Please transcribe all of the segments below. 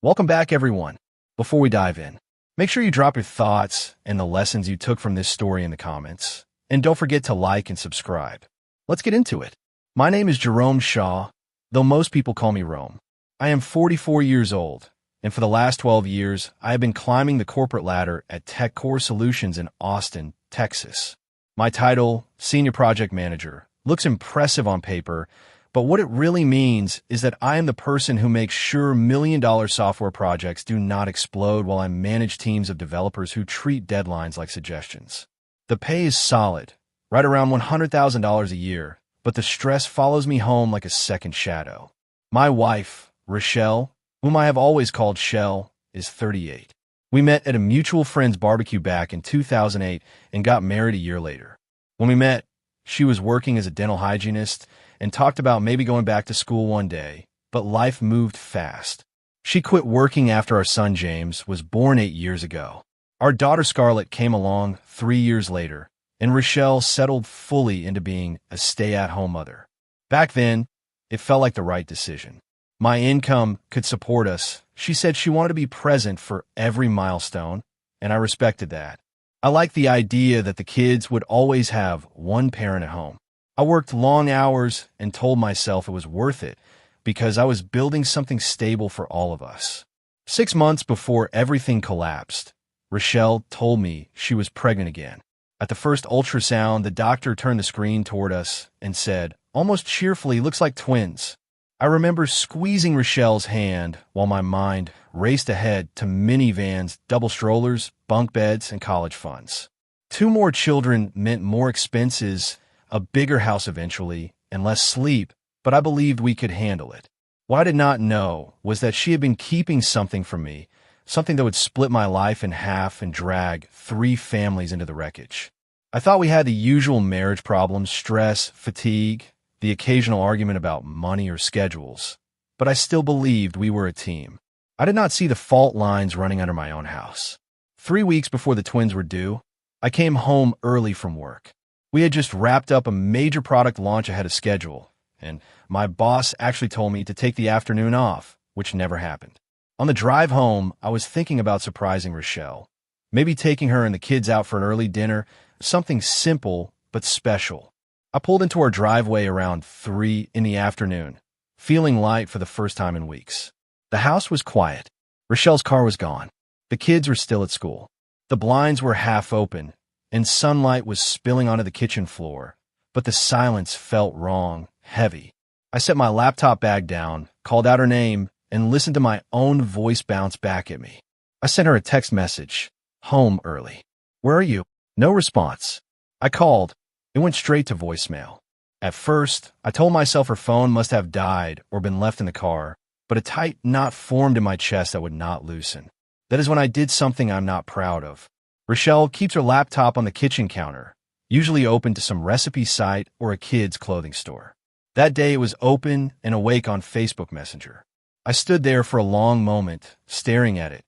Welcome back, everyone. Before we dive in, make sure you drop your thoughts and the lessons you took from this story in the comments. And don't forget to like and subscribe. Let's get into it. My name is Jerome Shaw, though most people call me Rome. I am 44 years old, and for the last 12 years, I have been climbing the corporate ladder at TechCore Solutions in Austin, Texas. My title, Senior Project Manager, looks impressive on paper, but what it really means is that I am the person who makes sure million-dollar software projects do not explode while I manage teams of developers who treat deadlines like suggestions. The pay is solid, right around $100,000 a year, but the stress follows me home like a second shadow. My wife, Rochelle, whom I have always called Shell, is 38. We met at a mutual friend's barbecue back in 2008 and got married a year later. When we met, she was working as a dental hygienist and talked about maybe going back to school one day, but life moved fast. She quit working after our son James was born 8 years ago. Our daughter Scarlett came along 3 years later, and Rochelle settled fully into being a stay-at-home mother. Back then, it felt like the right decision. My income could support us. She said she wanted to be present for every milestone, and I respected that. I liked the idea that the kids would always have one parent at home. I worked long hours and told myself it was worth it because I was building something stable for all of us. 6 months before everything collapsed, Rochelle told me she was pregnant again. At the first ultrasound, the doctor turned the screen toward us and said, almost cheerfully, "Looks like twins." I remember squeezing Rochelle's hand while my mind raced ahead to minivans, double strollers, bunk beds, and college funds. 2 more children meant more expenses, a bigger house eventually, and less sleep, but I believed we could handle it. What I did not know was that she had been keeping something from me, something that would split my life in half and drag 3 families into the wreckage. I thought we had the usual marriage problems, stress, fatigue, the occasional argument about money or schedules, but I still believed we were a team. I did not see the fault lines running under my own house. 3 weeks before the twins were due, I came home early from work. We had just wrapped up a major product launch ahead of schedule, and my boss actually told me to take the afternoon off, which never happened. On the drive home, I was thinking about surprising Rochelle, maybe taking her and the kids out for an early dinner, something simple but special. I pulled into our driveway around 3 in the afternoon, feeling light for the first time in weeks. The house was quiet. Rochelle's car was gone. The kids were still at school. The blinds were half open, and sunlight was spilling onto the kitchen floor, but the silence felt wrong, heavy. I set my laptop bag down, called out her name, and listened to my own voice bounce back at me. I sent her a text message, "Home early. Where are you?" No response. I called. It went straight to voicemail. At first, I told myself her phone must have died or been left in the car, but a tight knot formed in my chest that would not loosen. That is when I did something I'm not proud of. Rochelle keeps her laptop on the kitchen counter, usually open to some recipe site or a kid's clothing store. That day it was open and awake on Facebook Messenger. I stood there for a long moment, staring at it,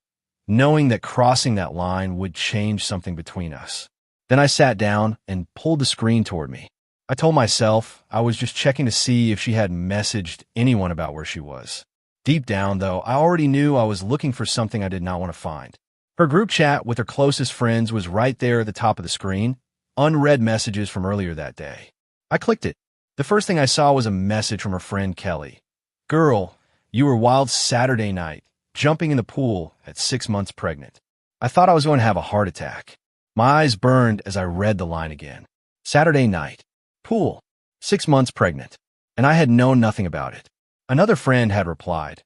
knowing that crossing that line would change something between us. Then I sat down and pulled the screen toward me. I told myself I was just checking to see if she had messaged anyone about where she was. Deep down, though, I already knew I was looking for something I did not want to find. Her group chat with her closest friends was right there at the top of the screen, unread messages from earlier that day. I clicked it. The first thing I saw was a message from her friend Kelly. "Girl, you were wild Saturday night, jumping in the pool at 6 months pregnant." I thought I was going to have a heart attack. My eyes burned as I read the line again. Saturday night, pool, 6 months pregnant, and I had known nothing about it. Another friend had replied,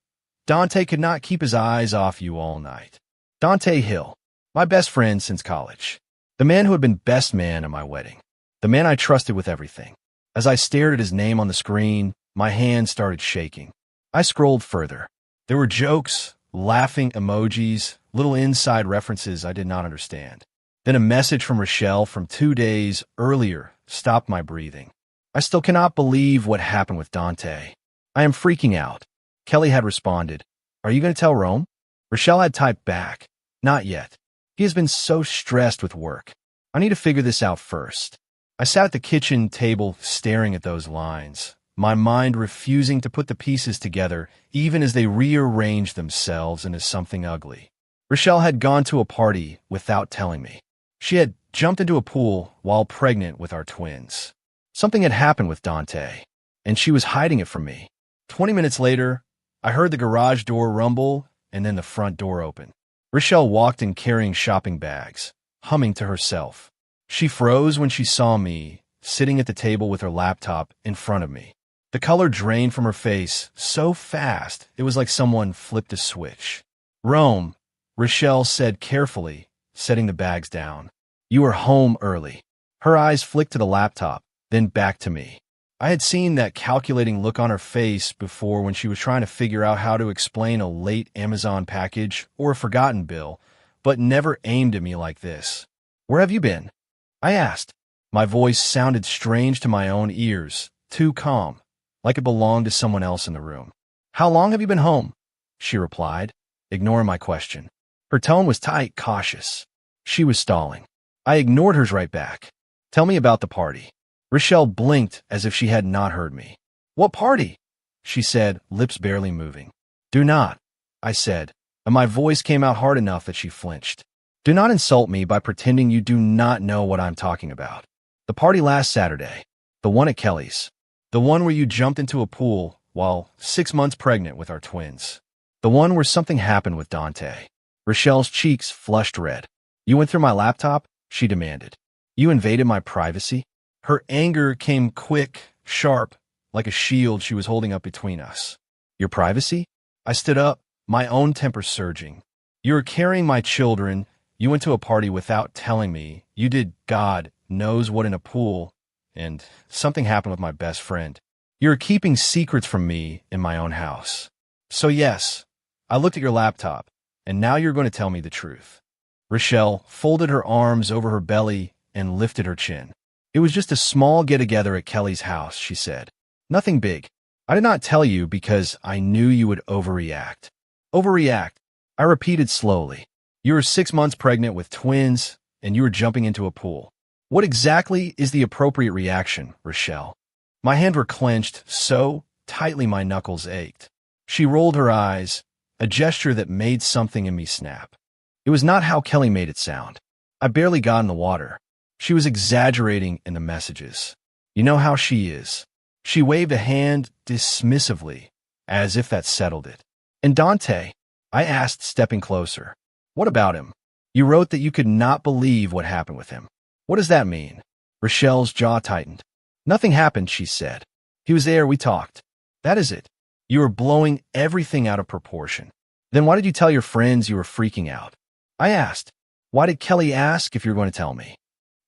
"Dante could not keep his eyes off you all night." Dante Hill, my best friend since college. The man who had been best man at my wedding. The man I trusted with everything. As I stared at his name on the screen, my hands started shaking. I scrolled further. There were jokes, laughing emojis, little inside references I did not understand. Then a message from Rochelle from 2 days earlier stopped my breathing. "I still cannot believe what happened with Dante. I am freaking out." Kelly had responded, "Are you going to tell Rome?" Rochelle had typed back, "Not yet. He has been so stressed with work. I need to figure this out first." I sat at the kitchen table staring at those lines, my mind refusing to put the pieces together even as they rearranged themselves into something ugly. Rochelle had gone to a party without telling me. She had jumped into a pool while pregnant with our twins. Something had happened with Dante, and she was hiding it from me. 20 minutes later, I heard the garage door rumble and then the front door open. Rochelle walked in carrying shopping bags, humming to herself. She froze when she saw me, sitting at the table with her laptop in front of me. The color drained from her face so fast it was like someone flipped a switch. "Rome," Rochelle said carefully, setting the bags down. "You are home early." Her eyes flicked to the laptop, then back to me. I had seen that calculating look on her face before when she was trying to figure out how to explain a late Amazon package or a forgotten bill, but never aimed at me like this. "Where have you been?" I asked. My voice sounded strange to my own ears, too calm, like it belonged to someone else in the room. "How long have you been home?" she replied, ignoring my question. Her tone was tight, cautious. She was stalling. I ignored hers right back. "Tell me about the party." Rochelle blinked as if she had not heard me. "What party?" she said, lips barely moving. "Do not," I said, and my voice came out hard enough that she flinched. "Do not insult me by pretending you do not know what I'm talking about. The party last Saturday. The one at Kelly's. The one where you jumped into a pool while 6 months pregnant with our twins. The one where something happened with Dante." Rochelle's cheeks flushed red. "You went through my laptop?" she demanded. "You invaded my privacy?" Her anger came quick, sharp, like a shield she was holding up between us. "Your privacy?" I stood up, my own temper surging. "You were carrying my children. You went to a party without telling me. You did God knows what in a pool. And something happened with my best friend. You're keeping secrets from me in my own house. So yes, I looked at your laptop, and now you're going to tell me the truth." Rochelle folded her arms over her belly and lifted her chin. "It was just a small get-together at Kelly's house," she said. "Nothing big. I did not tell you because I knew you would overreact." "Overreact," I repeated slowly. "You were 6 months pregnant with twins, and you were jumping into a pool. What exactly is the appropriate reaction, Rochelle?" My hands were clenched so tightly my knuckles ached. She rolled her eyes, a gesture that made something in me snap. It was not how Kelly made it sound. I barely got in the water. She was exaggerating in the messages. "You know how she is." She waved a hand dismissively, as if that settled it. "And Dante?" I asked, stepping closer. "What about him? You wrote that you could not believe what happened with him. What does that mean?" Rochelle's jaw tightened. "Nothing happened," she said. "He was there, we talked. That is it. You were blowing everything out of proportion. Then why did you tell your friends you were freaking out?" I asked. "Why did Kelly ask if you were going to tell me?"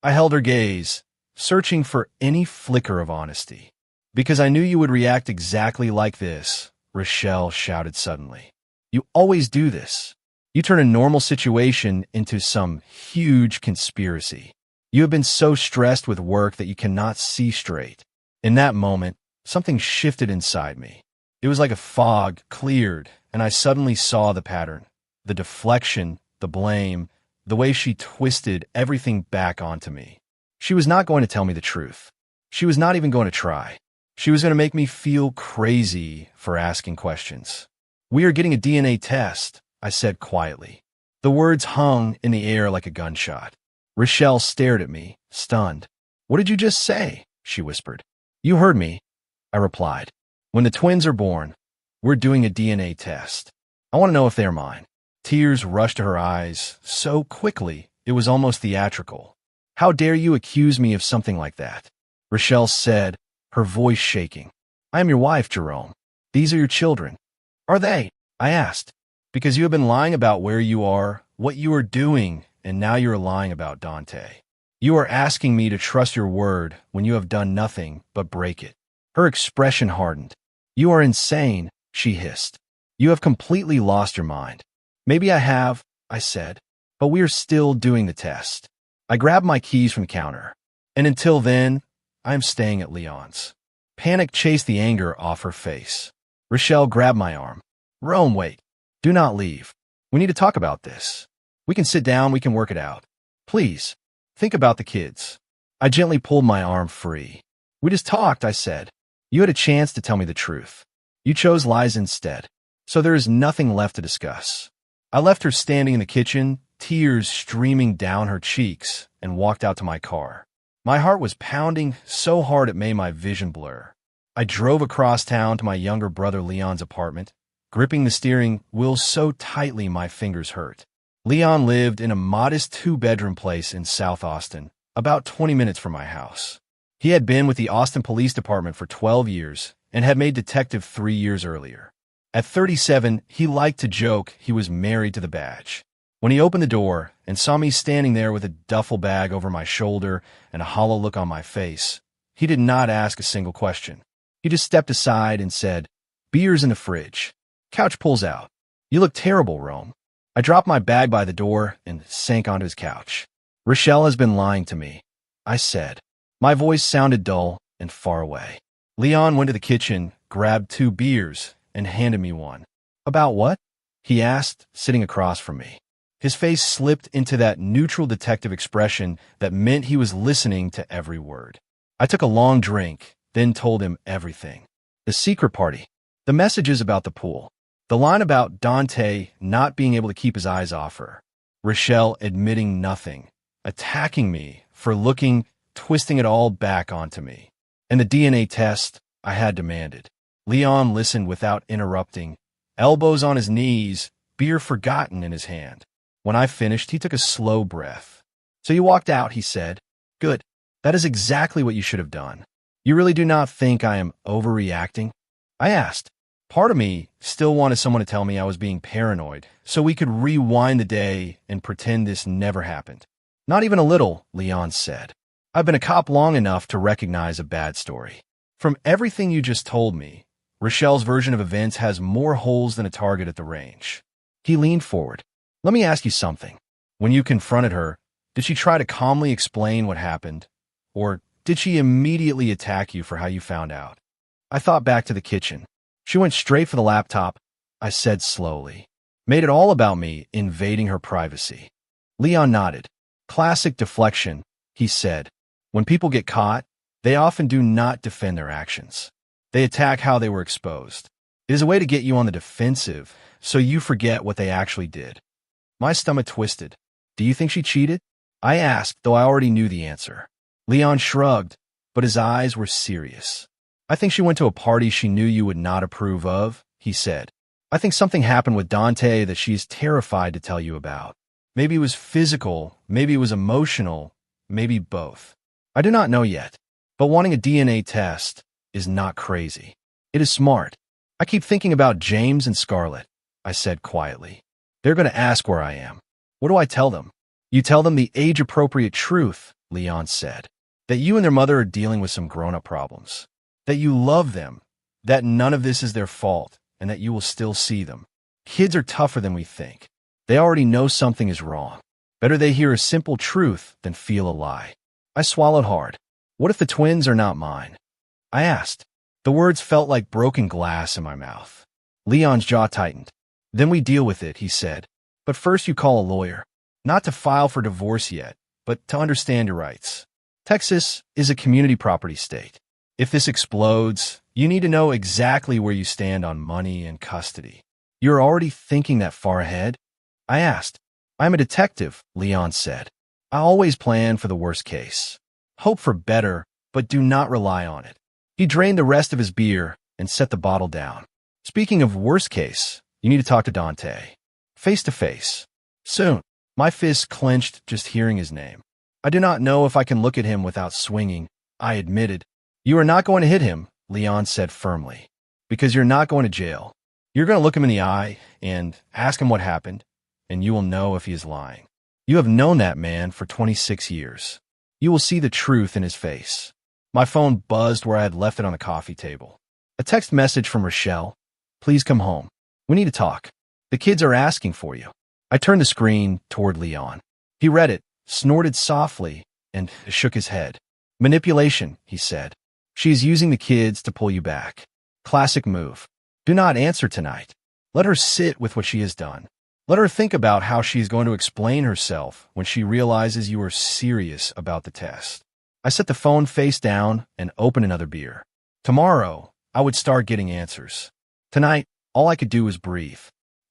I held her gaze, searching for any flicker of honesty. "Because I knew you would react exactly like this," Rochelle shouted suddenly. "You always do this. You turn a normal situation into some huge conspiracy. You have been so stressed with work that you cannot see straight." In that moment, something shifted inside me. It was like a fog cleared, and I suddenly saw the pattern, the deflection, the blame, the way she twisted everything back onto me. She was not going to tell me the truth. She was not even going to try. She was going to make me feel crazy for asking questions. "We are getting a DNA test," I said quietly. The words hung in the air like a gunshot. Rochelle stared at me, stunned. "What did you just say?" she whispered. "You heard me," I replied. "When the twins are born, we're doing a DNA test. I want to know if they're mine." Tears rushed to her eyes so quickly it was almost theatrical. "How dare you accuse me of something like that?" Rochelle said, her voice shaking. "I am your wife, Jerome. These are your children." "Are they?" I asked. "Because you have been lying about where you are, what you are doing, and now you are lying about Dante. You are asking me to trust your word when you have done nothing but break it." Her expression hardened. "You are insane," she hissed. "You have completely lost your mind." "Maybe I have," I said, "but we are still doing the test." I grabbed my keys from the counter. "And until then, I am staying at Leon's." Panic chased the anger off her face. Rochelle grabbed my arm. "Rome, wait. Do not leave. We need to talk about this. We can sit down, we can work it out. Please, think about the kids." I gently pulled my arm free. "We just talked," I said. You had a chance to tell me the truth. You chose lies instead. So there is nothing left to discuss. I left her standing in the kitchen, tears streaming down her cheeks, and walked out to my car. My heart was pounding so hard it made my vision blur. I drove across town to my younger brother Leon's apartment, gripping the steering wheel so tightly my fingers hurt. Leon lived in a modest two-bedroom place in South Austin, about 20 minutes from my house. He had been with the Austin Police Department for 12 years and had made detective 3 years earlier. At 37, he liked to joke he was married to the badge. When he opened the door and saw me standing there with a duffel bag over my shoulder and a hollow look on my face, he did not ask a single question. He just stepped aside and said, "Beer's in the fridge. Couch pulls out. You look terrible, Rome." I dropped my bag by the door and sank onto his couch. "Rochelle has been lying to me," I said. My voice sounded dull and far away. Leon went to the kitchen, grabbed 2 beers, and handed me one. "About what?" he asked, sitting across from me. His face slipped into that neutral detective expression that meant he was listening to every word. I took a long drink, then told him everything. The secret party, the messages about the pool, the line about Dante not being able to keep his eyes off her, Rochelle admitting nothing, attacking me for twisting it all back onto me, and the DNA test I had demanded. Leon listened without interrupting, elbows on his knees, beer forgotten in his hand. When I finished, he took a slow breath. "So you walked out," he said. "Good. That is exactly what you should have done. You really do not think I am overreacting?" I asked. Part of me still wanted someone to tell me I was being paranoid, so we could rewind the day and pretend this never happened. "Not even a little," Leon said. "I've been a cop long enough to recognize a bad story. From everything you just told me, Rochelle's version of events has more holes than a target at the range." He leaned forward. "Let me ask you something. When you confronted her, did she try to calmly explain what happened? Or did she immediately attack you for how you found out?" I thought back to the kitchen. "She went straight for the laptop," I said slowly. "Made it all about me invading her privacy." Leon nodded. "Classic deflection," he said. "When people get caught, they often do not defend their actions. They attack how they were exposed. It is a way to get you on the defensive, so you forget what they actually did." My stomach twisted. "Do you think she cheated?" I asked, though I already knew the answer. Leon shrugged, but his eyes were serious. "I think she went to a party she knew you would not approve of," he said. "I think something happened with Dante that she is terrified to tell you about. Maybe it was physical, maybe it was emotional, maybe both. I do not know yet, but wanting a DNA test is not crazy. It is smart. I keep thinking about James and Scarlett," I said quietly. "They're going to ask where I am. What do I tell them?" "You tell them the age-appropriate truth," Leon said. "That you and their mother are dealing with some grown-up problems. That you love them, that none of this is their fault, and that you will still see them. Kids are tougher than we think. They already know something is wrong. Better they hear a simple truth than feel a lie." I swallowed hard. "What if the twins are not mine?" I asked. The words felt like broken glass in my mouth. Leon's jaw tightened. "Then we deal with it," he said. "But first you call a lawyer. Not to file for divorce yet, but to understand your rights. Texas is a community property state. If this explodes, you need to know exactly where you stand on money and custody." "You're already thinking that far ahead?" I asked. "I'm a detective," Leon said. "I always plan for the worst case. Hope for better, but do not rely on it." He drained the rest of his beer and set the bottle down. "Speaking of worst case, you need to talk to Dante. Face to face. Soon." My fist clenched just hearing his name. "I do not know if I can look at him without swinging," I admitted. "You are not going to hit him," Leon said firmly, "because you're not going to jail. You're going to look him in the eye and ask him what happened, and you will know if he is lying. You have known that man for 26 years. You will see the truth in his face." My phone buzzed where I had left it on the coffee table. A text message from Rochelle. "Please come home. We need to talk. The kids are asking for you." I turned the screen toward Leon. He read it, snorted softly, and shook his head. "Manipulation," he said. "She is using the kids to pull you back. Classic move. Do not answer tonight. Let her sit with what she has done. Let her think about how she is going to explain herself when she realizes you are serious about the test." I set the phone face down and opened another beer. Tomorrow, I would start getting answers. Tonight, all I could do was breathe.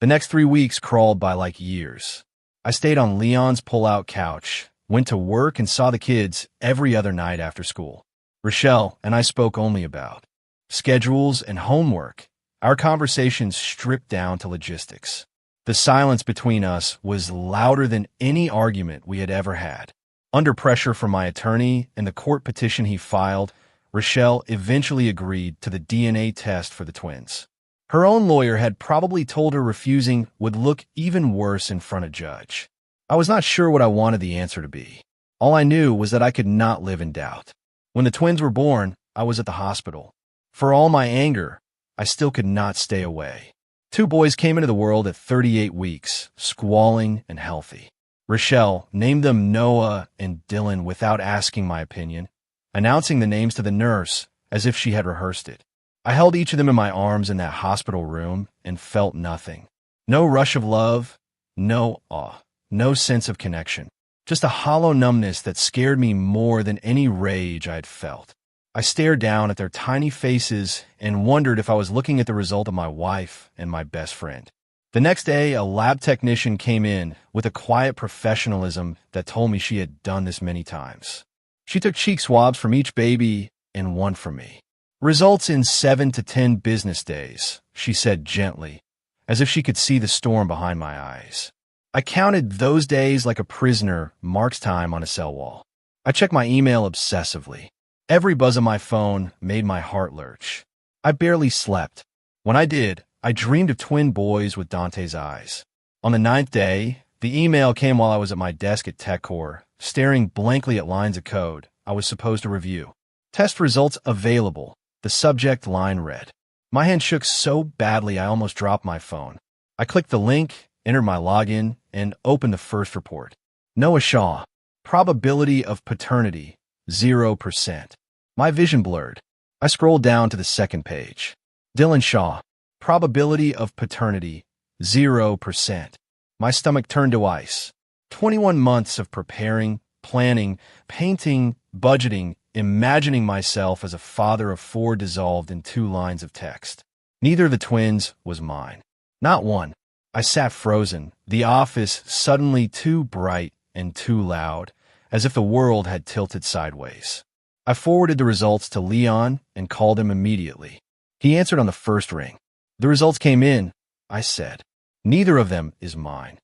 The next 3 weeks crawled by like years. I stayed on Leon's pull-out couch, went to work, and saw the kids every other night after school. Rochelle and I spoke only about schedules and homework. Our conversations stripped down to logistics. The silence between us was louder than any argument we had ever had. Under pressure from my attorney and the court petition he filed, Rochelle eventually agreed to the DNA test for the twins. Her own lawyer had probably told her refusing would look even worse in front of judge. I was not sure what I wanted the answer to be. All I knew was that I could not live in doubt. When the twins were born, I was at the hospital. For all my anger, I still could not stay away. 2 boys came into the world at 38 weeks, squalling and healthy. Rochelle named them Noah and Dylan without asking my opinion, announcing the names to the nurse as if she had rehearsed it. I held each of them in my arms in that hospital room and felt nothing. No rush of love, no awe, no sense of connection. Just a hollow numbness that scared me more than any rage I had felt. I stared down at their tiny faces and wondered if I was looking at the result of my wife and my best friend. The next day, a lab technician came in with a quiet professionalism that told me she had done this many times. She took cheek swabs from each baby and one from me. Results in 7 to 10 business days, she said gently, as if she could see the storm behind my eyes. I counted those days like a prisoner marks time on a cell wall. I checked my email obsessively. Every buzz of my phone made my heart lurch. I barely slept. When I did, I dreamed of twin boys with Dante's eyes. On the 9th day, the email came while I was at my desk at TechCore, staring blankly at lines of code I was supposed to review. Test results available. The subject line read. My hand shook so badly I almost dropped my phone. I clicked the link, entered my login, and opened the first report. Noah Shaw. Probability of paternity, 0%. My vision blurred. I scrolled down to the second page. Dylan Shaw. Probability of paternity, 0%. My stomach turned to ice. 21 months of preparing, planning, painting, budgeting, imagining myself as a father of 4 dissolved in 2 lines of text. Neither of the twins was mine. Not one. I sat frozen, the office suddenly too bright and too loud, as if the world had tilted sideways. I forwarded the results to Leon and called him immediately. He answered on the first ring. The results came in, I said. Neither of them is mine.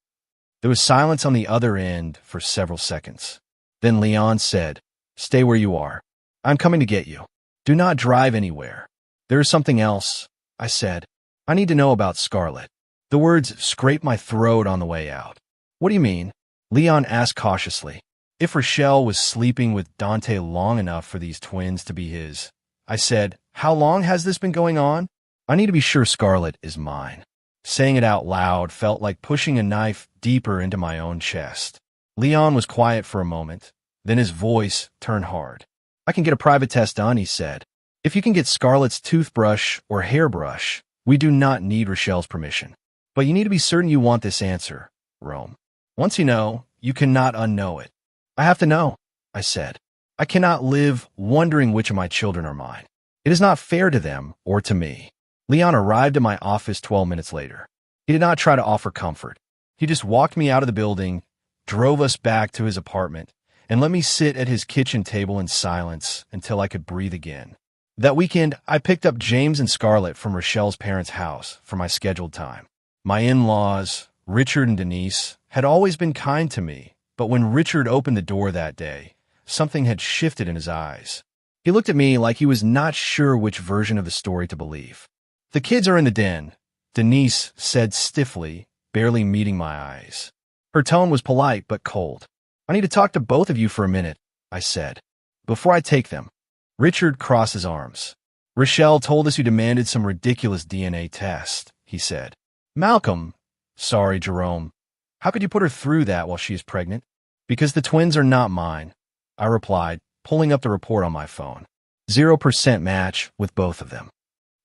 There was silence on the other end for several seconds. Then Leon said, "Stay where you are. I'm coming to get you. Do not drive anywhere." "There is something else," I said. "I need to know about Scarlett." The words scraped my throat on the way out. "What do you mean?" Leon asked cautiously. If Rochelle was sleeping with Dante long enough for these twins to be his, I said, "How long has this been going on?" "I need to be sure Scarlett is mine." Saying it out loud felt like pushing a knife deeper into my own chest. Leon was quiet for a moment, then his voice turned hard. "I can get a private test done," he said. "If you can get Scarlett's toothbrush or hairbrush, we do not need Rochelle's permission. But you need to be certain you want this answer, Rome. Once you know, you cannot unknow it." "I have to know," I said. "I cannot live wondering which of my children are mine. It is not fair to them or to me." Leon arrived at my office 12 minutes later. He did not try to offer comfort. He just walked me out of the building, drove us back to his apartment, and let me sit at his kitchen table in silence until I could breathe again. That weekend, I picked up James and Scarlett from Rochelle's parents' house for my scheduled time. My in-laws, Richard and Denise, had always been kind to me, but when Richard opened the door that day, something had shifted in his eyes. He looked at me like he was not sure which version of the story to believe. "The kids are in the den," Denise said stiffly, barely meeting my eyes. Her tone was polite but cold. "I need to talk to both of you for a minute," I said, "before I take them." Richard crossed his arms. "Rochelle told us you demanded some ridiculous DNA test," he said. "Malcolm, sorry, Jerome. How could you put her through that while she is pregnant?" "Because the twins are not mine," I replied, pulling up the report on my phone. 0% match with both of them.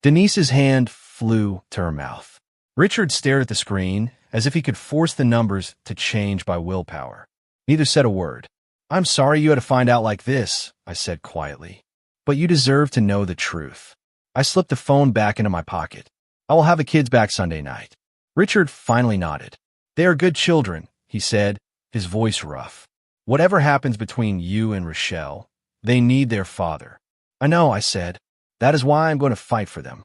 Denise's hand flew to her mouth. Richard stared at the screen as if he could force the numbers to change by willpower. Neither said a word. "I'm sorry you had to find out like this," I said quietly. But you deserve to know the truth. I slipped the phone back into my pocket. I will have the kids back Sunday night. Richard finally nodded. They are good children, he said, his voice rough. Whatever happens between you and Rochelle, they need their father. I know, I said. That is why I'm going to fight for them.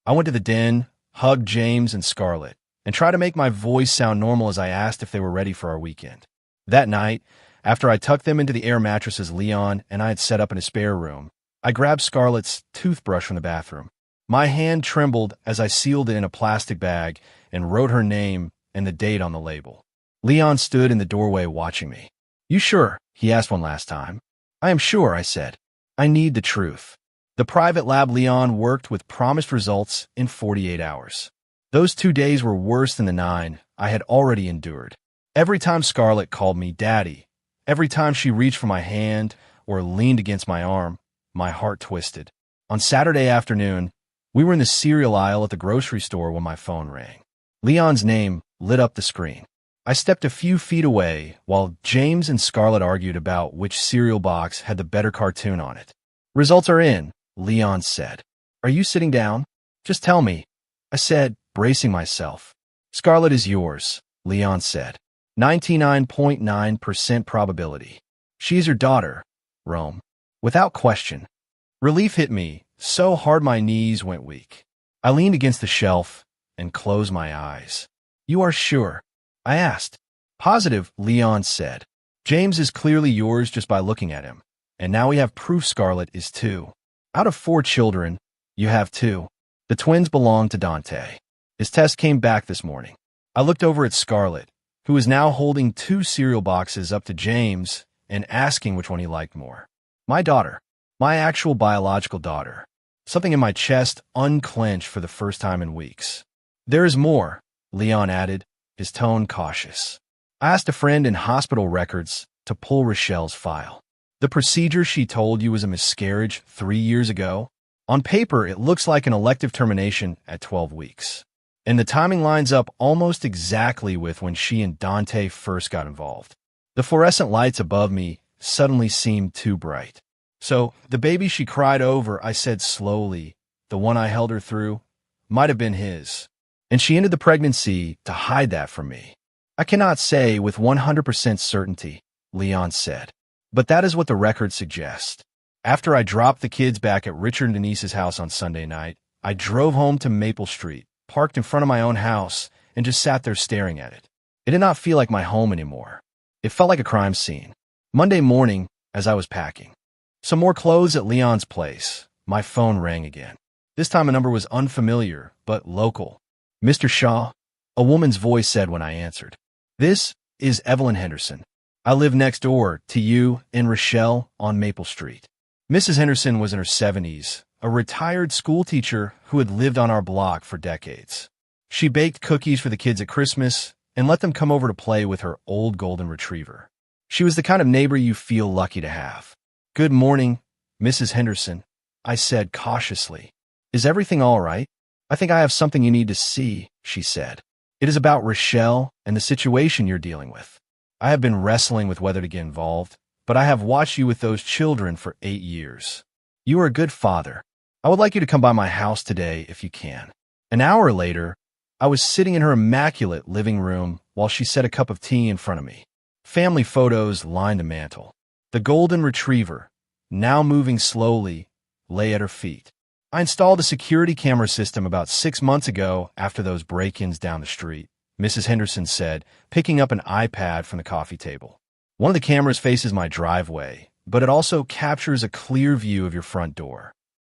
I went to the den, hugged James and Scarlett, and tried to make my voice sound normal as I asked if they were ready for our weekend. That night, after I tucked them into the air mattresses Leon and I had set up in a spare room, I grabbed Scarlett's toothbrush from the bathroom. My hand trembled as I sealed it in a plastic bag and wrote her name and the date on the label. Leon stood in the doorway watching me. You sure? He asked one last time. I am sure, I said. I need the truth. The private lab Leon worked with promised results in 48 hours. Those 2 days were worse than the 9 I had already endured. Every time Scarlett called me Daddy, every time she reached for my hand or leaned against my arm, my heart twisted. On Saturday afternoon, we were in the cereal aisle at the grocery store when my phone rang. Leon's name lit up the screen. I stepped a few feet away while James and Scarlett argued about which cereal box had the better cartoon on it. Results are in, Leon said. Are you sitting down? Just tell me, I said, bracing myself. Scarlett is yours, Leon said. 99.9% probability. She is your daughter, Rome. Without question. Relief hit me so hard my knees went weak. I leaned against the shelf and closed my eyes. You are sure? I asked. Positive, Leon said. James is clearly yours just by looking at him. And now we have proof Scarlett is too. Out of 4 children, you have 2. The twins belong to Dante. His test came back this morning. I looked over at Scarlett, who is now holding 2 cereal boxes up to James and asking which one he liked more. My daughter. My actual biological daughter. Something in my chest unclenched for the first time in weeks. There is more, Leon added, his tone cautious. I asked a friend in hospital records to pull Rochelle's file. The procedure she told you was a miscarriage 3 years ago. On paper, it looks like an elective termination at 12 weeks. And the timing lines up almost exactly with when she and Dante first got involved. The fluorescent lights above me suddenly seemed too bright. So, the baby she cried over, I said slowly, the one I held her through, might have been his. And she ended the pregnancy to hide that from me. I cannot say with 100% certainty, Leon said. But that is what the records suggest. After I dropped the kids back at Richard and Denise's house on Sunday night, I drove home to Maple Street, parked in front of my own house, and just sat there staring at it. It did not feel like my home anymore. It felt like a crime scene. Monday morning, as I was packing some more clothes at Leon's place, my phone rang again. This time a number was unfamiliar, but local. Mr. Shaw, a woman's voice said when I answered. This is Evelyn Henderson. I live next door to you and Rochelle on Maple Street. Mrs. Henderson was in her 70s, a retired schoolteacher who had lived on our block for decades. She baked cookies for the kids at Christmas and let them come over to play with her old golden retriever. She was the kind of neighbor you feel lucky to have. Good morning, Mrs. Henderson, I said cautiously. Is everything all right? I think I have something you need to see, she said. It is about Rochelle and the situation you're dealing with. I have been wrestling with whether to get involved, but I have watched you with those children for 8 years. You are a good father. I would like you to come by my house today if you can. An hour later, I was sitting in her immaculate living room while she set a cup of tea in front of me. Family photos lined the mantel. The golden retriever, now moving slowly, lay at her feet. I installed a security camera system about 6 months ago after those break-ins down the street, Mrs. Henderson said, picking up an iPad from the coffee table. One of the cameras faces my driveway, but it also captures a clear view of your front door.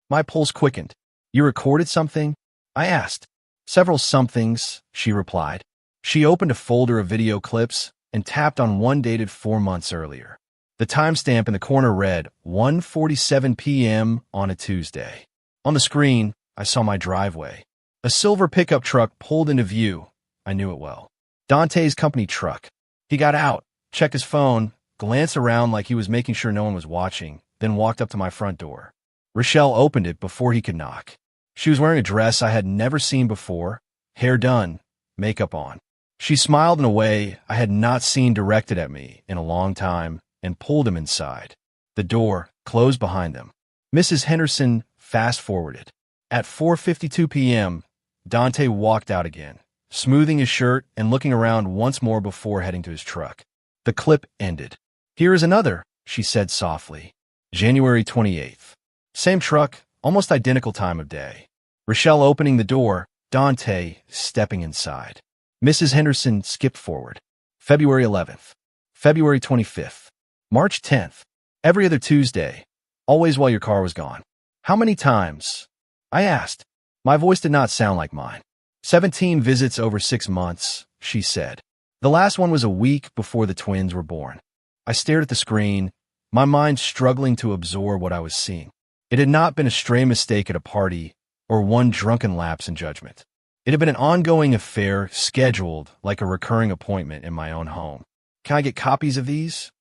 My pulse quickened. You recorded something? I asked. Several somethings, she replied. She opened a folder of video clips and tapped on one dated 4 months earlier. The timestamp in the corner read 1:47 p.m. on a Tuesday. On the screen, I saw my driveway. A silver pickup truck pulled into view. I knew it well. Dante's company truck. He got out, checked his phone, glanced around like he was making sure no one was watching, then walked up to my front door. Rochelle opened it before he could knock. She was wearing a dress I had never seen before, hair done, makeup on. She smiled in a way I had not seen directed at me in a long time and pulled him inside. The door closed behind them. Mrs. Henderson fast-forwarded. At 4:52 p.m., Dante walked out again, smoothing his shirt and looking around once more before heading to his truck. The clip ended. "Here is another," she said softly. January 28th. Same truck, almost identical time of day. Rochelle opening the door, Dante stepping inside. Mrs. Henderson skipped forward. February 11th. February 25th. March 10th. Every other Tuesday. Always while your car was gone. "How many times?" I asked. My voice did not sound like mine. 17 visits over 6 months, she said. The last one was a week before the twins were born. I stared at the screen, my mind struggling to absorb what I was seeing. It had not been a stray mistake at a party or one drunken lapse in judgment. It had been an ongoing affair scheduled like a recurring appointment in my own home. "Can I get copies of these?"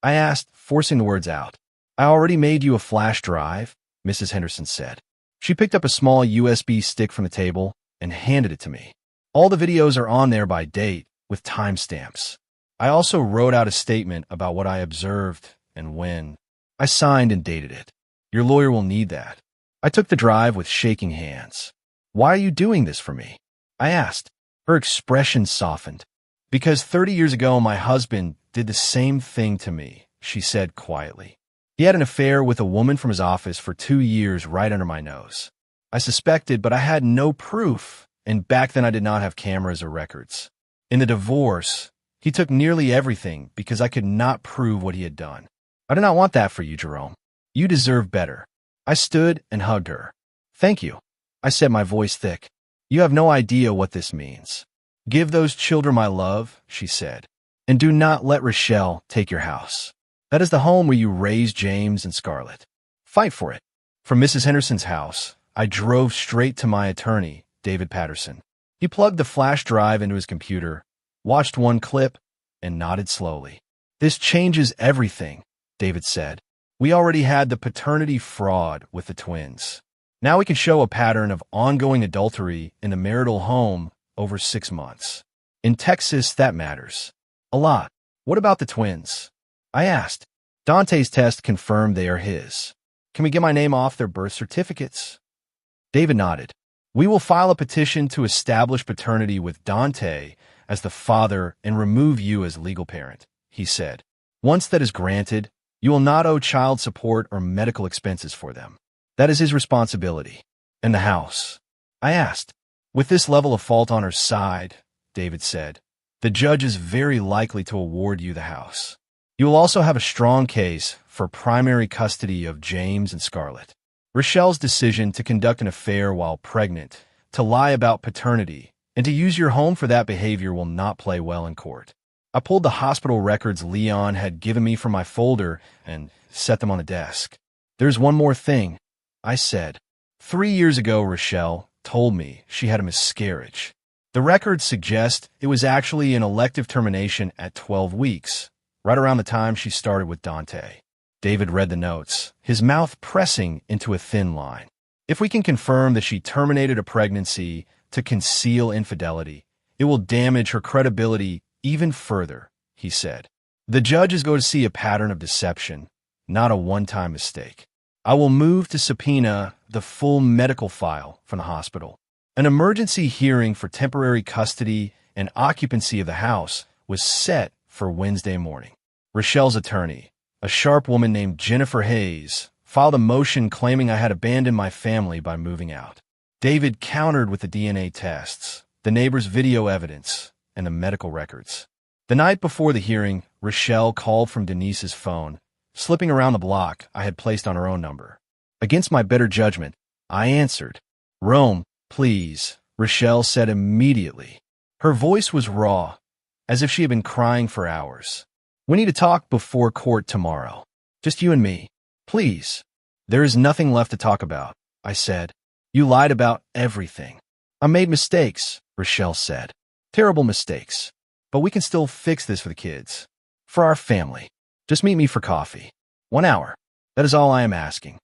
I asked, forcing the words out. "I already made you a flash drive," Mrs. Henderson said. She picked up a small USB stick from the table and handed it to me. All the videos are on there by date, with timestamps. I also wrote out a statement about what I observed and when. I signed and dated it. "Your lawyer will need that." I took the drive with shaking hands. "Why are you doing this for me?" I asked. Her expression softened. "Because 30 years ago my husband did the same thing to me," she said quietly. "He had an affair with a woman from his office for 2 years right under my nose. I suspected, but I had no proof, and back then I did not have cameras or records. In the divorce, he took nearly everything because I could not prove what he had done. I do not want that for you, Jerome. You deserve better." I stood and hugged her. "Thank you," I said, my voice thick. "You have no idea what this means." "Give those children my love," she said, "and do not let Rochelle take your house. That is the home where you raised James and Scarlett. Fight for it." From Mrs. Henderson's house, I drove straight to my attorney, David Patterson. He plugged the flash drive into his computer, watched one clip, and nodded slowly. "This changes everything," David said. "We already had the paternity fraud with the twins. Now we can show a pattern of ongoing adultery in the marital home over 6 months. In Texas, that matters a lot." "What about the twins?" I asked. "Dante's test confirmed they are his. Can we get my name off their birth certificates?" David nodded. "We will file a petition to establish paternity with Dante as the father and remove you as legal parent," he said. "Once that is granted, you will not owe child support or medical expenses for them. That is his responsibility." "And the house?" I asked. "With this level of fault on her side," David said, "the judge is very likely to award you the house. You will also have a strong case for primary custody of James and Scarlett. Rochelle's decision to conduct an affair while pregnant, to lie about paternity, and to use your home for that behavior will not play well in court." I pulled the hospital records Leon had given me from my folder and set them on the desk. "There's one more thing," I said. 3 years ago, Rochelle told me she had a miscarriage. The records suggest it was actually an elective termination at 12 weeks, right around the time she started with Dante. David read the notes, his mouth pressing into a thin line. "If we can confirm that she terminated a pregnancy to conceal infidelity, it will damage her credibility even further," he said. "The judge is going to see a pattern of deception, not a one-time mistake. I will move to subpoena the full medical file from the hospital." An emergency hearing for temporary custody and occupancy of the house was set for Wednesday morning. Rochelle's attorney, a sharp woman named Jennifer Hayes, filed a motion claiming I had abandoned my family by moving out. David countered with the DNA tests, the neighbor's video evidence, and the medical records. The night before the hearing, Rochelle called from Denise's phone, slipping around the block I had placed on her own number. Against my better judgment, I answered. "Rome, please," Rochelle said immediately. Her voice was raw, as if she had been crying for hours. "We need to talk before court tomorrow. Just you and me. Please." "There is nothing left to talk about," I said. "You lied about everything." "I made mistakes," Rochelle said. "Terrible mistakes. But we can still fix this for the kids. For our family. Just meet me for coffee. 1 hour. That is all I am asking."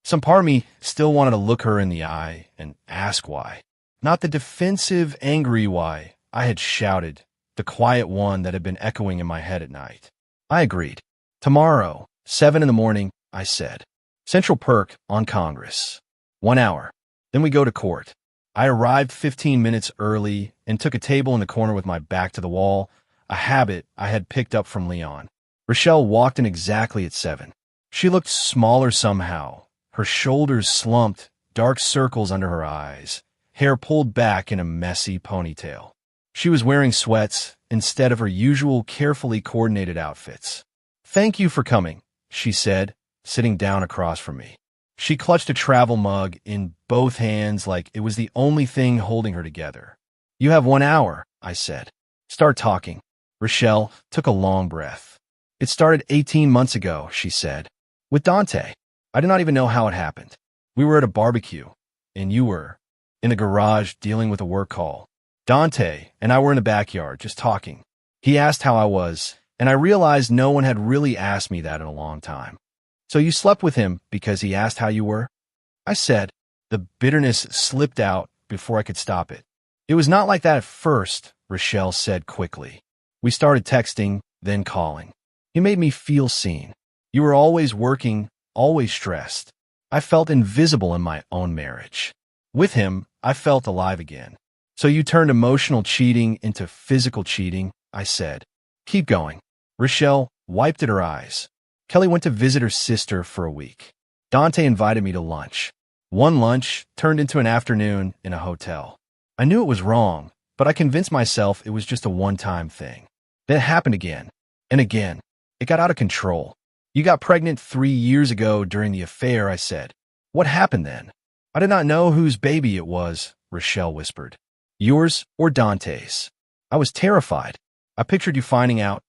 Some part of me still wanted to look her in the eye and ask why. Not the defensive, angry why I had shouted, the quiet one that had been echoing in my head at night. I agreed. "Tomorrow, 7 in the morning," I said. Central Perk on Congress. 1 hour. Then we go to court. I arrived 15 minutes early and took a table in the corner with my back to the wall, a habit I had picked up from Leon. Rochelle walked in exactly at 7. She looked smaller somehow, her shoulders slumped, dark circles under her eyes, hair pulled back in a messy ponytail. She was wearing sweats instead of her usual carefully coordinated outfits. "Thank you for coming," she said, sitting down across from me. She clutched a travel mug in both hands like it was the only thing holding her together. "You have 1 hour," I said. "Start talking." Rochelle took a long breath. "It started 18 months ago," she said. "With Dante. I did not even know how it happened. We were at a barbecue, and you were in the garage dealing with a work call. Dante and I were in the backyard just talking. He asked how I was, and I realized no one had really asked me that in a long time. So you slept with him because he asked how you were?" I said. The bitterness slipped out before I could stop it. "It was not like that at first," Rochelle said quickly. "We started texting, then calling. He made me feel seen. You were always working, always stressed. I felt invisible in my own marriage. With him, I felt alive again. So you turned emotional cheating into physical cheating," I said. "Keep going." Rochelle wiped at her eyes. "Kelly went to visit her sister for a week. Dante invited me to lunch. One lunch turned into an afternoon in a hotel. I knew it was wrong, but I convinced myself it was just a one-time thing. Then it happened again, and again. It got out of control. You got pregnant 3 years ago during the affair," I said. "What happened then?" "I did not know whose baby it was," Rochelle whispered. "Yours or Dante's?" I was terrified. I pictured you finding out,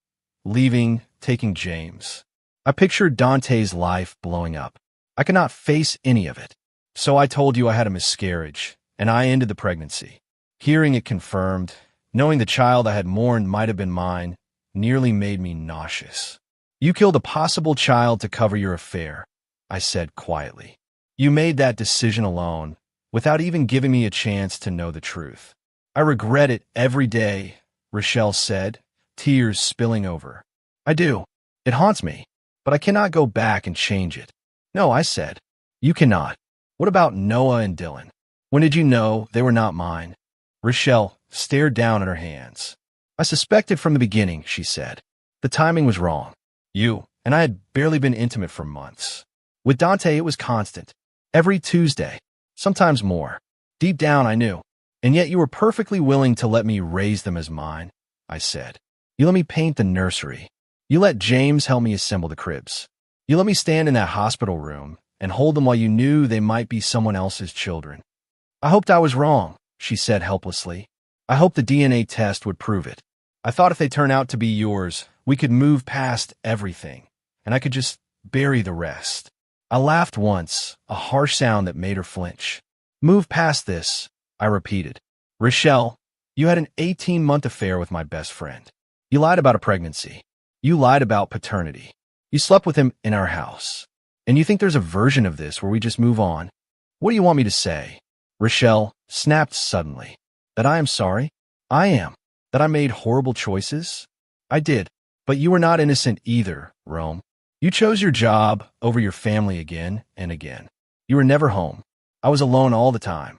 leaving, taking James. I pictured Dante's life blowing up. I could not face any of it. So I told you I had a miscarriage, and I ended the pregnancy. Hearing it confirmed, knowing the child I had mourned might have been mine, nearly made me nauseous. "You killed a possible child to cover your affair," I said quietly. "You made that decision alone, without even giving me a chance to know the truth." "I regret it every day," Rochelle said, tears spilling over. "I do. It haunts me, but I cannot go back and change it." "No," I said. "You cannot. What about Noah and Dylan? When did you know they were not mine?" Rochelle stared down at her hands. "I suspected from the beginning," she said. "The timing was wrong. You and I had barely been intimate for months. With Dante, it was constant. Every Tuesday, sometimes more. Deep down, I knew. And yet you were perfectly willing to let me raise them as mine," I said. "You let me paint the nursery. You let James help me assemble the cribs. You let me stand in that hospital room and hold them while you knew they might be someone else's children." "I hoped I was wrong," she said helplessly. "I hoped the DNA test would prove it. I thought if they turn out to be yours, we could move past everything, and I could just bury the rest." I laughed once, a harsh sound that made her flinch. "Move past this," I repeated. "Rochelle, you had an 18-month affair with my best friend. You lied about a pregnancy. You lied about paternity. You slept with him in our house. And you think there's a version of this where we just move on? What do you want me to say?" Rochelle snapped suddenly. "That I am sorry? I am. That I made horrible choices? I did. But you were not innocent either, Rome. You chose your job over your family again and again. You were never home. I was alone all the time.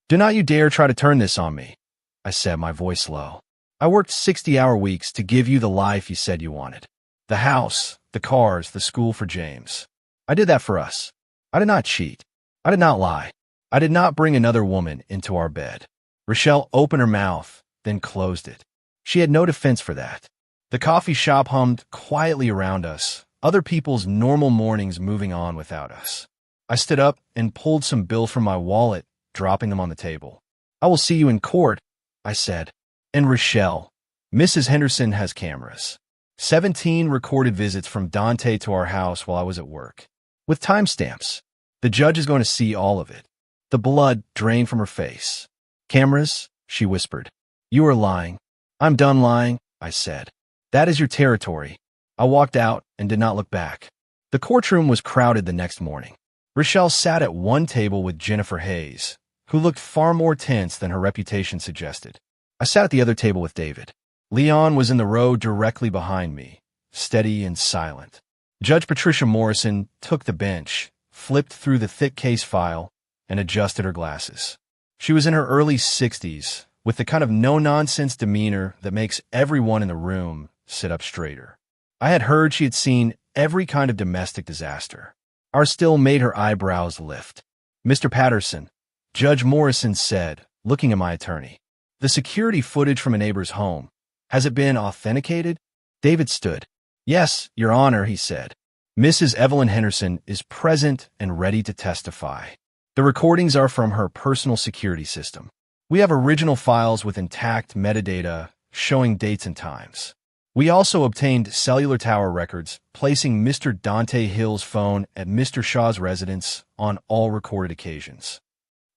Do not you dare try to turn this on me," I said, my voice low. "I worked 60-hour weeks to give you the life you said you wanted. The house, the cars, the school for James. I did that for us. I did not cheat. I did not lie. I did not bring another woman into our bed." Rochelle opened her mouth, then closed it. She had no defense for that. The coffee shop hummed quietly around us, other people's normal mornings moving on without us. I stood up and pulled some bills from my wallet, dropping them on the table. "I will see you in court," I said. "And Rochelle, Mrs. Henderson has cameras. 17 recorded visits from Dante to our house while I was at work, with timestamps. The judge is going to see all of it." The blood drained from her face. "Cameras?" she whispered. "You are lying." "I'm done lying," I said. "That is your territory." I walked out and did not look back. The courtroom was crowded the next morning. Rochelle sat at one table with Jennifer Hayes, who looked far more tense than her reputation suggested. I sat at the other table with David. Leon was in the row directly behind me, steady and silent. Judge Patricia Morrison took the bench, flipped through the thick case file, and adjusted her glasses. She was in her early 60s, with the kind of no-nonsense demeanor that makes everyone in the room sit up straighter. I had heard she had seen every kind of domestic disaster. Our still made her eyebrows lift. "Mr. Patterson," Judge Morrison said, looking at my attorney, "the security footage from a neighbor's home, has it been authenticated?" David stood. "Yes, Your Honor," he said. "Mrs. Evelyn Henderson is present and ready to testify. The recordings are from her personal security system. We have original files with intact metadata showing dates and times. We also obtained cellular tower records placing Mr. Dante Hill's phone at Mr. Shaw's residence on all recorded occasions."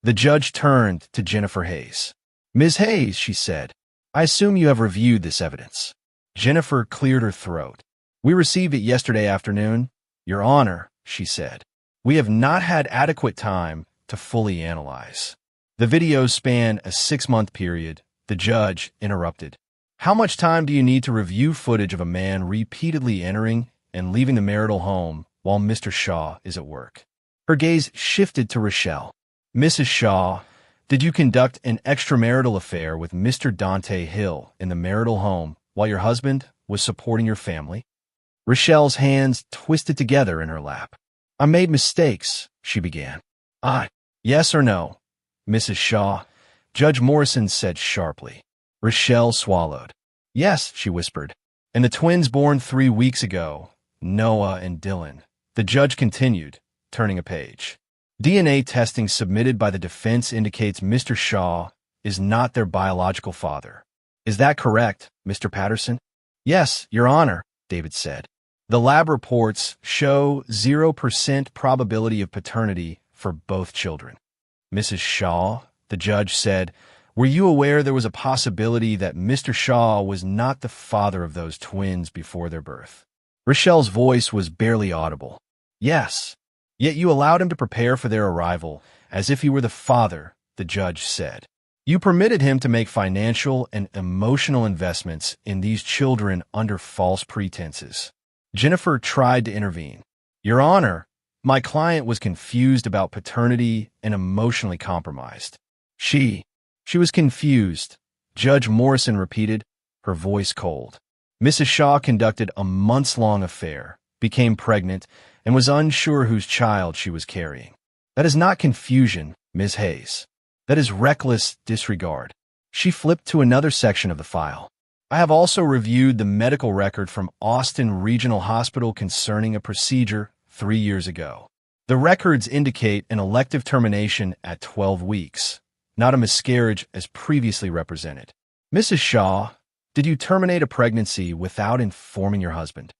The judge turned to Jennifer Hayes. "Ms. Hayes," she said, "I assume you have reviewed this evidence." Jennifer cleared her throat. "We received it yesterday afternoon, Your Honor," she said. "We have not had adequate time to fully analyze." The videos span a 6-month period. The judge interrupted. "How much time do you need to review footage of a man repeatedly entering and leaving the marital home while Mr. Shaw is at work?" Her gaze shifted to Rochelle. "Mrs. Shaw, did you conduct an extramarital affair with Mr. Dante Hill in the marital home while your husband was supporting your family?" Rochelle's hands twisted together in her lap. "I made mistakes," she began. Yes or no, Mrs. Shaw?" Judge Morrison said sharply. Rochelle swallowed. "Yes," she whispered. "And the twins born 3 weeks ago, Noah and Dylan." The judge continued, turning a page. "DNA testing submitted by the defense indicates Mr. Shaw is not their biological father. Is that correct, Mr. Patterson?" "Yes, Your Honor," David said. "The lab reports show 0% probability of paternity for both children." "Mrs. Shaw," the judge said, "were you aware there was a possibility that Mr. Shaw was not the father of those twins before their birth?" Rochelle's voice was barely audible. "Yes. Yet you allowed him to prepare for their arrival as if he were the father," the judge said. "You permitted him to make financial and emotional investments in these children under false pretenses." Jennifer tried to intervene. "Your Honor, my client was confused about paternity and emotionally compromised." She was confused," Judge Morrison repeated, her voice cold. "Mrs. Shaw conducted a months-long affair, became pregnant, and was unsure whose child she was carrying. That is not confusion, Ms. Hayes. That is reckless disregard." She flipped to another section of the file. "I have also reviewed the medical record from Austin Regional Hospital concerning a procedure 3 years ago. The records indicate an elective termination at 12 weeks, not a miscarriage as previously represented. Mrs. Shaw, did you terminate a pregnancy without informing your husband?"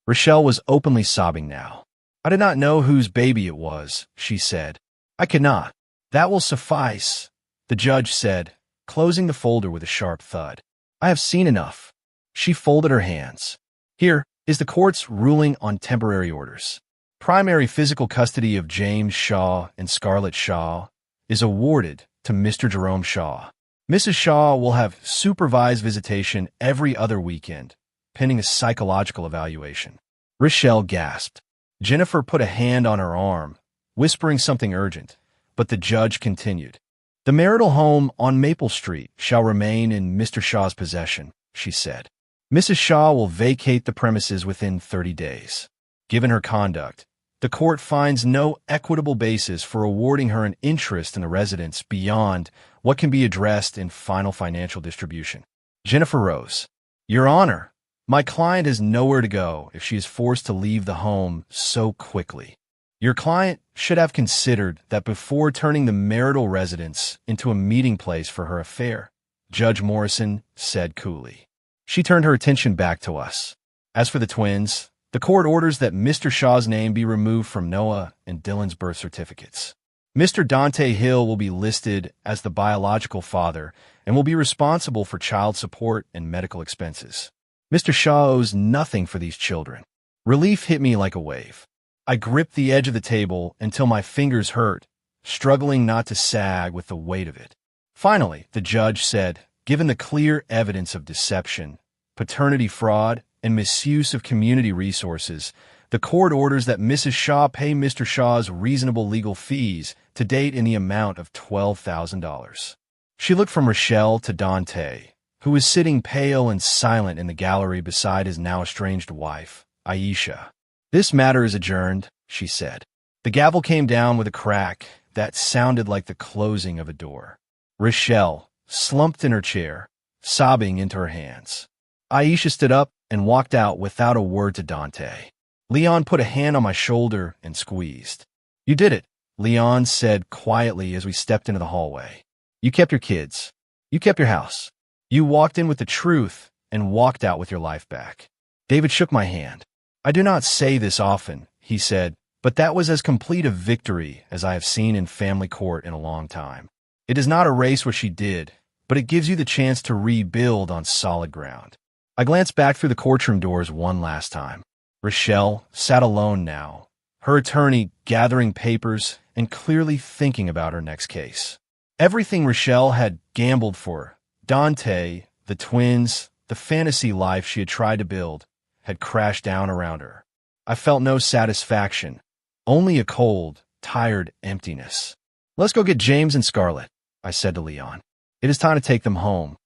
Rochelle was openly sobbing now. "I did not know whose baby it was," she said. "I could not." "That will suffice," the judge said, closing the folder with a sharp thud. "I have seen enough." She folded her hands. "Here is the court's ruling on temporary orders. Primary physical custody of James Shaw and Scarlett Shaw is awarded to Mr. Jerome Shaw. Mrs. Shaw will have supervised visitation every other weekend, pending a psychological evaluation." Rochelle gasped. Jennifer put a hand on her arm, whispering something urgent, but the judge continued. "The marital home on Maple Street shall remain in Mr. Shaw's possession," she said. "Mrs. Shaw will vacate the premises within 30 days. Given her conduct, the court finds no equitable basis for awarding her an interest in the residence beyond what can be addressed in final financial distribution." Jennifer rose. "Your Honor, my client has nowhere to go if she is forced to leave the home so quickly. Your client should have considered that before turning the marital residence into a meeting place for her affair," Judge Morrison said coolly. She turned her attention back to us. "As for the twins, the court orders that Mr. Shaw's name be removed from Noah and Dylan's birth certificates. Mr. Dante Hill will be listed as the biological father and will be responsible for child support and medical expenses. Mr. Shaw owes nothing for these children." Relief hit me like a wave. I gripped the edge of the table until my fingers hurt, struggling not to sag with the weight of it. Finally, the judge said, "Given the clear evidence of deception, paternity fraud, and misuse of community resources, The court orders that Mrs. Shaw pay Mr. Shaw's reasonable legal fees to date in the amount of $12,000. She looked from Rochelle to Dante, who was sitting pale and silent in the gallery beside his now estranged wife, Aisha. "This matter is adjourned," she said. The gavel came down with a crack that sounded like the closing of a door. Rochelle slumped in her chair, sobbing into her hands. Aisha stood up and walked out without a word to Dante. Leon put a hand on my shoulder and squeezed. "You did it," Leon said quietly as we stepped into the hallway. "You kept your kids. You kept your house. You walked in with the truth and walked out with your life back." David shook my hand. "I do not say this often," he said, "but that was as complete a victory as I have seen in family court in a long time. It does not erase what she did, but it gives you the chance to rebuild on solid ground." I glanced back through the courtroom doors one last time. Rochelle sat alone now, her attorney gathering papers and clearly thinking about her next case. Everything Rochelle had gambled for, Dante, the twins, the fantasy life she had tried to build, had crashed down around her. I felt no satisfaction, only a cold, tired emptiness. "Let's go get James and Scarlett," I said to Leon. "It is time to take them home."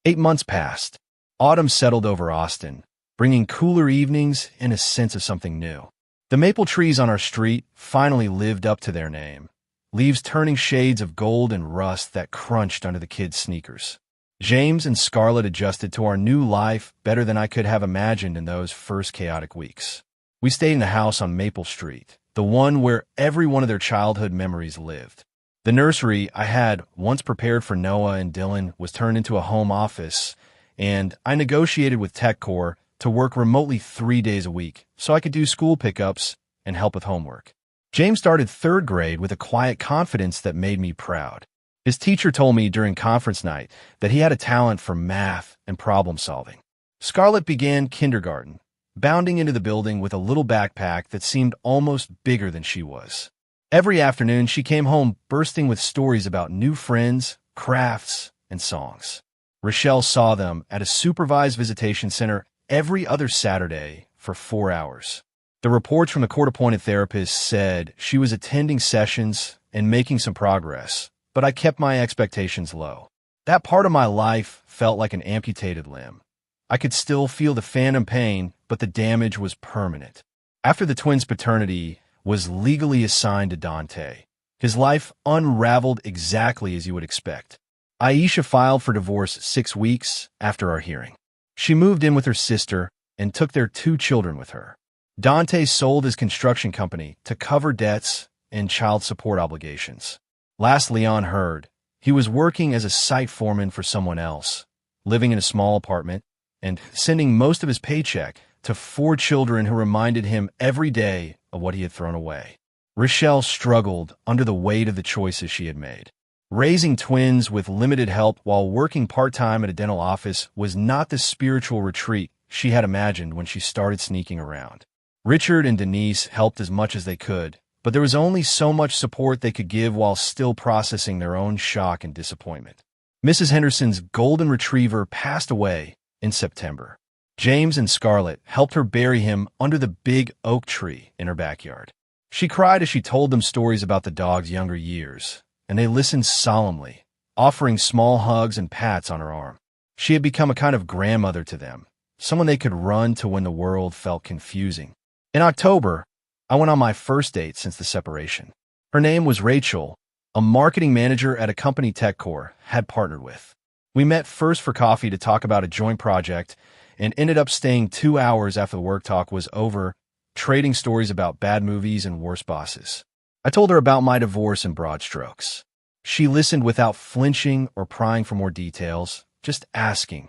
8 months passed. Autumn settled over Austin, bringing cooler evenings and a sense of something new. The maple trees on our street finally lived up to their name, leaves turning shades of gold and rust that crunched under the kids' sneakers. James and Scarlett adjusted to our new life better than I could have imagined in those first chaotic weeks. We stayed in a house on Maple Street, the one where every one of their childhood memories lived. The nursery I had once prepared for Noah and Dylan was turned into a home office, and I negotiated with TechCore to work remotely 3 days a week so I could do school pickups and help with homework. James started 3rd grade with a quiet confidence that made me proud. His teacher told me during conference night that he had a talent for math and problem solving. Scarlett began kindergarten, bounding into the building with a little backpack that seemed almost bigger than she was. Every afternoon, she came home bursting with stories about new friends, crafts, and songs. Rochelle saw them at a supervised visitation center every other Saturday for 4 hours. The reports from the court-appointed therapist said she was attending sessions and making some progress, but I kept my expectations low. That part of my life felt like an amputated limb. I could still feel the phantom pain, but the damage was permanent. After the twins' paternity was legally assigned to Dante, his life unraveled exactly as you would expect. Aisha filed for divorce 6 weeks after our hearing. She moved in with her sister and took their 2 children with her. Dante sold his construction company to cover debts and child support obligations. Last Leon heard, he was working as a site foreman for someone else, living in a small apartment, and sending most of his paycheck to 4 children who reminded him every day of what he had thrown away. Rochelle struggled under the weight of the choices she had made. Raising twins with limited help while working part-time at a dental office was not the spiritual retreat she had imagined when she started sneaking around. Richard and Denise helped as much as they could, but there was only so much support they could give while still processing their own shock and disappointment. Mrs. Henderson's golden retriever passed away in September. James and Scarlett helped her bury him under the big oak tree in her backyard. She cried as she told them stories about the dog's younger years, and they listened solemnly, offering small hugs and pats on her arm. She had become a kind of grandmother to them, someone they could run to when the world felt confusing. In October, I went on my first date since the separation. Her name was Rachel, a marketing manager at a company TechCore had partnered with. We met first for coffee to talk about a joint project and ended up staying 2 hours after the work talk was over, trading stories about bad movies and worse bosses. I told her about my divorce in broad strokes. She listened without flinching or prying for more details, just asking,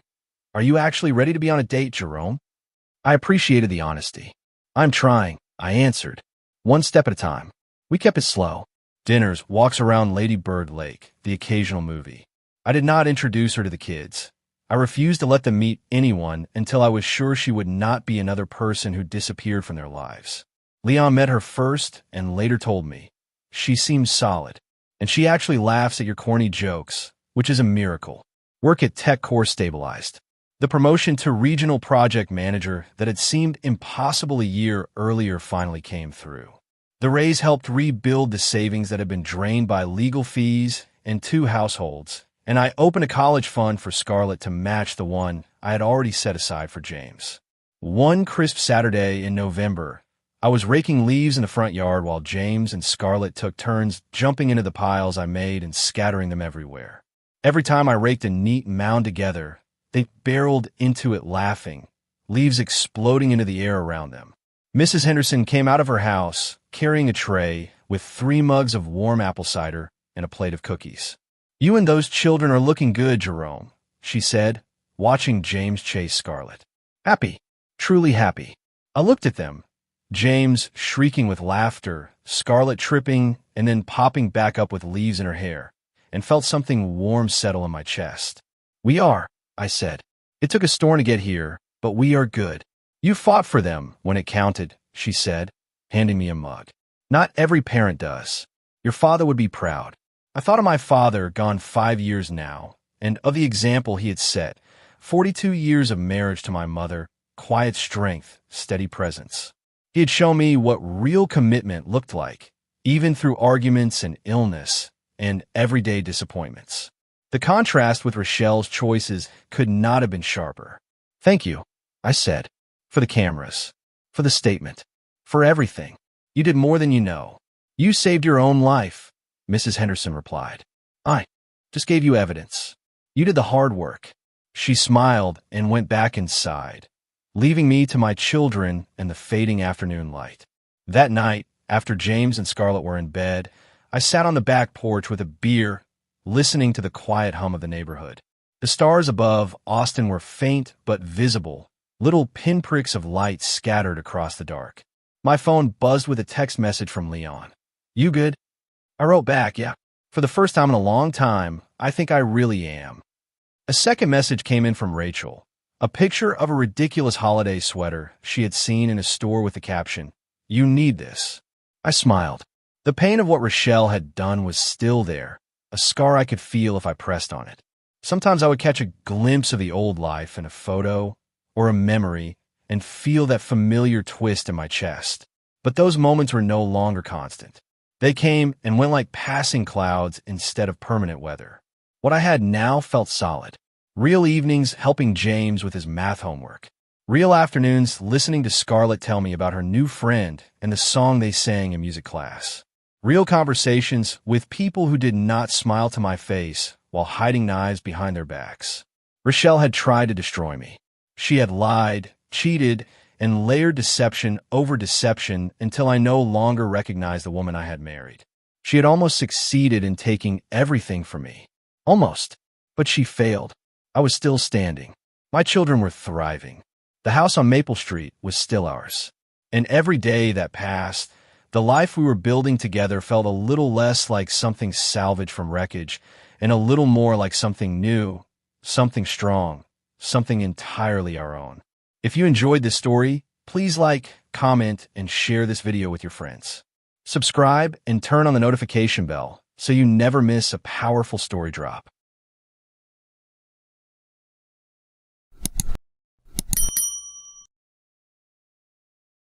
"Are you actually ready to be on a date, Jerome?" I appreciated the honesty. "I'm trying," I answered, one step at a time. We kept it slow. Dinners, walks around Lady Bird Lake, the occasional movie. I did not introduce her to the kids. I refused to let them meet anyone until I was sure she would not be another person who disappeared from their lives. Leon met her first and later told me, "She seems solid, and she actually laughs at your corny jokes, which is a miracle." Work at TechCore stabilized. The promotion to regional project manager that had seemed impossible a year earlier finally came through. The raise helped rebuild the savings that had been drained by legal fees and 2 households, and I opened a college fund for Scarlett to match the one I had already set aside for James. One crisp Saturday in November, I was raking leaves in the front yard while James and Scarlett took turns jumping into the piles I made and scattering them everywhere. Every time I raked a neat mound together, they barreled into it laughing, leaves exploding into the air around them. Mrs. Henderson came out of her house, carrying a tray with 3 mugs of warm apple cider and a plate of cookies. "You and those children are looking good, Jerome," she said, watching James chase Scarlett. "Happy, truly happy." I looked at them, James shrieking with laughter, Scarlett tripping and then popping back up with leaves in her hair, and felt something warm settle in my chest. "We are," I said. "It took a storm to get here, but we are good." "You fought for them when it counted," she said, handing me a mug. "Not every parent does. Your father would be proud." I thought of my father, gone 5 years now, and of the example he had set. 42 years of marriage to my mother, quiet strength, steady presence. He had shown me what real commitment looked like, even through arguments and illness and everyday disappointments. The contrast with Rochelle's choices could not have been sharper. "Thank you," I said, "for the cameras, for the statement, for everything. You did more than you know. You saved your own life," Mrs. Henderson replied. "I just gave you evidence. You did the hard work." She smiled and went back inside, leaving me to my children and the fading afternoon light. That night, after James and Scarlett were in bed, I sat on the back porch with a beer, listening to the quiet hum of the neighborhood. The stars above Austin were faint but visible, little pinpricks of light scattered across the dark. My phone buzzed with a text message from Leon. "You good?" I wrote back, "Yeah. For the first time in a long time, I think I really am." A second message came in from Rachel, a picture of a ridiculous holiday sweater she had seen in a store with the caption, "You need this." I smiled. The pain of what Rochelle had done was still there, a scar I could feel if I pressed on it. Sometimes I would catch a glimpse of the old life in a photo or a memory and feel that familiar twist in my chest. But those moments were no longer constant. They came and went like passing clouds instead of permanent weather. What I had now felt solid. Real evenings helping James with his math homework. Real afternoons listening to Scarlett tell me about her new friend and the song they sang in music class. Real conversations with people who did not smile to my face while hiding knives behind their backs. Rochelle had tried to destroy me. She had lied, cheated, and layered deception over deception until I no longer recognized the woman I had married. She had almost succeeded in taking everything from me. Almost. But she failed. I was still standing. My children were thriving. The house on Maple Street was still ours. And every day that passed, the life we were building together felt a little less like something salvaged from wreckage and a little more like something new, something strong, something entirely our own. If you enjoyed this story, please like, comment, and share this video with your friends. Subscribe and turn on the notification bell so you never miss a powerful story drop.